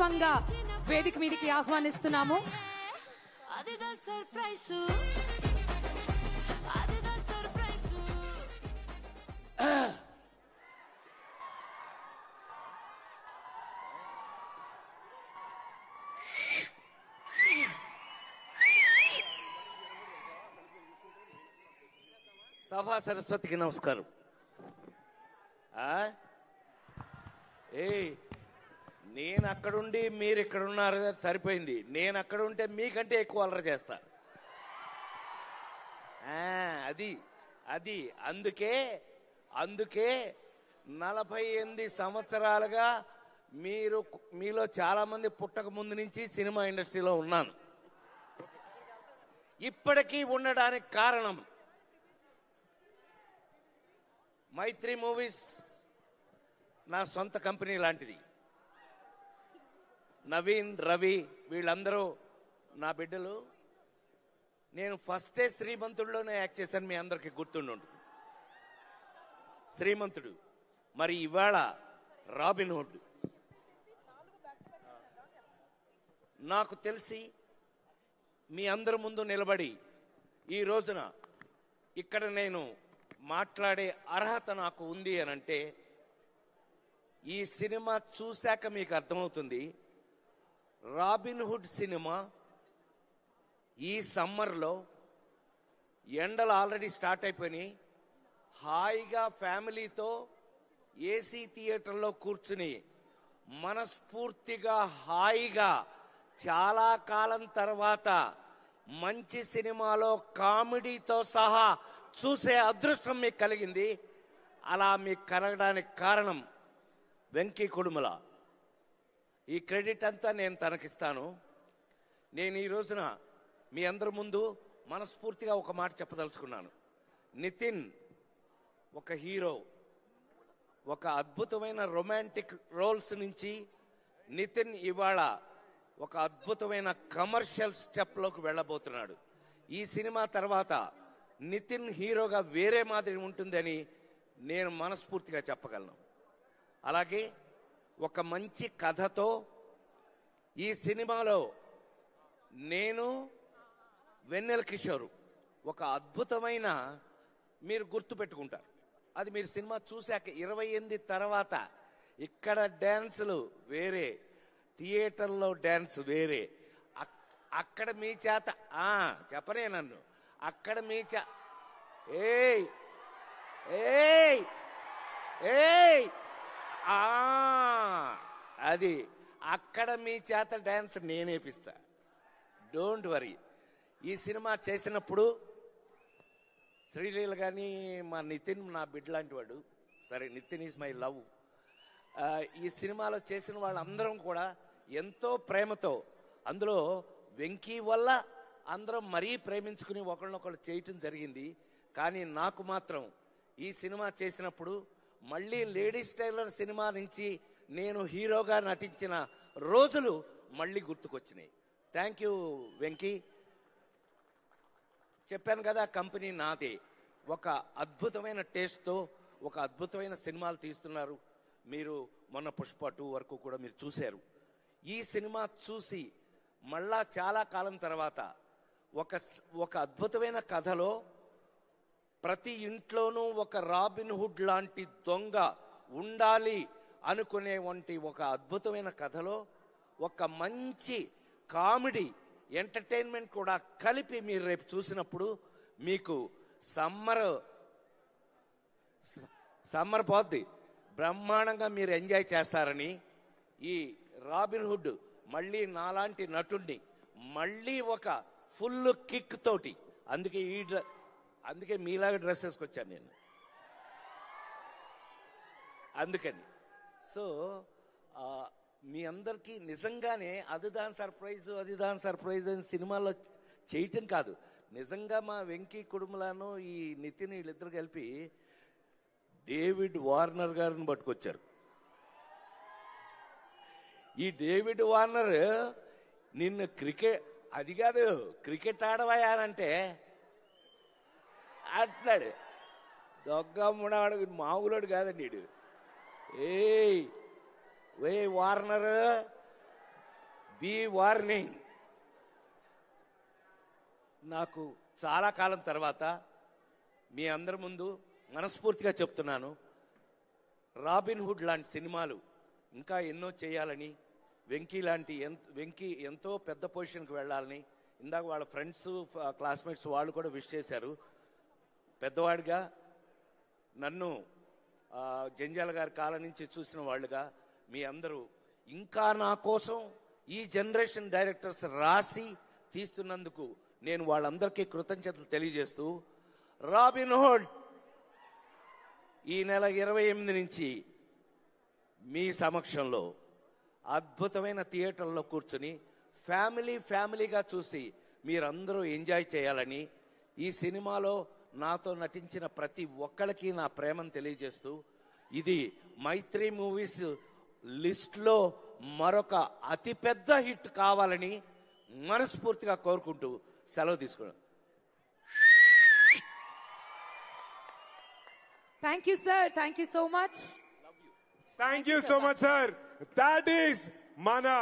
సగర్వంగా వేదిక మీదకి ఆహ్వానిస్తున్నాము. సభా సరస్వతికి నమస్కారం. నేను అక్కడుండి మీరు ఇక్కడ ఉన్నారు, సరిపోయింది. నేను అక్కడ ఉంటే మీకంటే ఎక్కువ అలర చేస్తా. అది అది అందుకే 48 సంవత్సరాలుగా మీలో చాలా మంది పుట్టక ముందు నుంచి సినిమా ఇండస్ట్రీలో ఉన్నాను. ఇప్పటికీ ఉండడానికి కారణం మైత్రి మూవీస్ నా సొంత కంపెనీ లాంటిది. నవీన్, రవి వీళ్ళందరూ నా బిడ్డలు. నేను ఫస్టే శ్రీమంతుడిలోనే యాక్ట్ చేశాను, మీ అందరికీ గుర్తుండి శ్రీమంతుడు. మరి ఇవాళ రాబిన్ హుడ్. నాకు తెలిసి మీ అందరి ముందు నిలబడి ఈ రోజున ఇక్కడ నేను మాట్లాడే అర్హత నాకు ఉంది అని అంటే ఈ సినిమా చూశాక మీకు అర్థమవుతుంది. రాబిన్ హుడ్ సినిమా ఈ సమ్మర్లో ఎండలు ఆల్రెడీ స్టార్ట్ అయిపోయినాయి. హాయిగా ఫ్యామిలీతో ఏసీ థియేటర్లో కూర్చుని మనస్ఫూర్తిగా హాయిగా చాలా కాలం తర్వాత మంచి సినిమాలో కామెడీతో సహా చూసే అదృష్టం మీకు కలిగింది. అలా మీకు కలగడానికి కారణం వెంకీ కుడుముల. ఈ క్రెడిట్ అంతా నేను తనకిస్తాను. నేను ఈ రోజున మీ అందరి ముందు మనస్ఫూర్తిగా ఒక మాట చెప్పదలుచుకున్నాను. నితిన్ ఒక హీరో, ఒక అద్భుతమైన రొమాంటిక్ రోల్స్ నుంచి నితిన్ ఇవాళ ఒక అద్భుతమైన కమర్షియల్ స్టెప్లోకి వెళ్ళబోతున్నాడు. ఈ సినిమా తర్వాత నితిన్ హీరోగా వేరే మాదిరి ఉంటుందని నేను మనస్ఫూర్తిగా చెప్పగలను. అలాగే ఒక మంచి కథతో ఈ సినిమాలో నేను, వెన్నెల కిషోర్ ఒక అద్భుతమైన, మీరు గుర్తుపెట్టుకుంటారు. అది మీరు సినిమా చూశాక 28 తర్వాత ఇక్కడ డ్యాన్సులు వేరే, థియేటర్లో డ్యాన్స్ వేరే. అక్కడ మీ చేత చెప్పనే నన్ను అక్కడ మీ ఏయ్ ఏయ్ ఏయ్ అది అక్కడ మీ చేత డ్యాన్స్ నేనేపిస్తా. Don't worry. ఈ సినిమా చేసినప్పుడు శ్రీలీల కానీ మా నితిన్ నా బిడ్డ లాంటి వాడు. సరే, నితిన్ ఈజ్ మై లవ్. ఈ సినిమాలో చేసిన వాళ్ళందరం కూడా ఎంతో ప్రేమతో, అందులో వెంకీ వల్ల అందరం మరీ ప్రేమించుకుని ఒకళ్ళనొకళ్ళు చేయటం జరిగింది. కానీ నాకు మాత్రం ఈ సినిమా చేసినప్పుడు మళ్ళీ లేడీస్ టైలర్ సినిమా నుంచి నేను హీరోగా నటించిన రోజులు మళ్ళీ గుర్తుకొచ్చినాయి. Thank you Venky. చెప్పాను కదా, కంపెనీ నాదే. ఒక అద్భుతమైన టేస్ట్తో ఒక అద్భుతమైన సినిమాలు తీస్తున్నారు. మీరు మొన్న పుష్ప 2 వరకు కూడా మీరు చూశారు. ఈ సినిమా చూసి మళ్ళా చాలా కాలం తర్వాత ఒక అద్భుతమైన కథలో ప్రతి ఇంట్లోనూ ఒక రాబిన్ హుడ్ లాంటి దొంగ ఉండాలి అనుకునేవంటి ఒక అద్భుతమైన కథలో ఒక మంచి కామెడీ ఎంటర్టైన్మెంట్ కూడా కలిపి మీరు రేపు చూసినప్పుడు మీకు సమ్మర్ పోద్ది, బ్రహ్మాండంగా మీరు ఎంజాయ్ చేస్తారని, ఈ రాబిన్ హుడ్ మళ్ళీ నాలాంటి నటుడిని మళ్ళీ ఒక ఫుల్ కిక్ తోటి, అందుకే మీలాగా డ్రెస్ వేసుకొచ్చాను నేను. అందుకని మీ అందరికీ నిజంగానే అదిదాన్ సర్ప్రైజ్ అని సినిమాలో చేయటం కాదు, నిజంగా మా వెంకీ కుడుములను ఈ నితిన్ వీళ్ళిద్దరు కలిపి డేవిడ్ వార్నర్ గారిని పట్టుకొచ్చారు. ఈ డేవిడ్ వార్నర్ నిన్ను అది కాదు క్రికెట్ ఆడవయానంటే అంటున్నాడు. దొగ్గమ్ముడాడు, మామూలుడు కాదండి వీడు. ఏ వార్నర్ బీ వార్నింగ్. నాకు చాలా కాలం తర్వాత మీ అందరి ముందు మనస్ఫూర్తిగా చెప్తున్నాను, రాబిన్ హుడ్ లాంటి సినిమాలు ఇంకా ఎన్నో చేయాలని, వెంకీ ఎంతో పెద్ద పొజిషన్కి వెళ్ళాలని ఇందాక వాళ్ళ ఫ్రెండ్స్ క్లాస్మేట్స్ వాళ్ళు కూడా విష్ చేశారు. పెద్దవాడిగా నన్ను జంజాల గారి కాలం నుంచి చూసిన వాళ్ళుగా మీ అందరూ ఇంకా నా కోసం ఈ జనరేషన్ డైరెక్టర్స్ రాసి తీస్తున్నందుకు నేను వాళ్ళందరికీ కృతజ్ఞతలు తెలియజేస్తూ, రాబిన్ హుడ్ ఈ నెల 28 నుంచి మీ సమక్షంలో అద్భుతమైన థియేటర్లో కూర్చుని ఫ్యామిలీగా చూసి మీరందరూ ఎంజాయ్ చేయాలని, ఈ సినిమాలో నాతో నటించిన ప్రతి ఒక్కరికి నా ప్రేమను తెలియజేస్తూ, ఇది మైత్రి మూవీస్ లిస్ట్లో మరొక అతిపెద్ద హిట్ కావాలని మనస్ఫూర్తిగా కోరుకుంటూ సెలవు తీసుకున్నాను. Thank you sir, thank you so much. Thank you so much, sir. That is Mana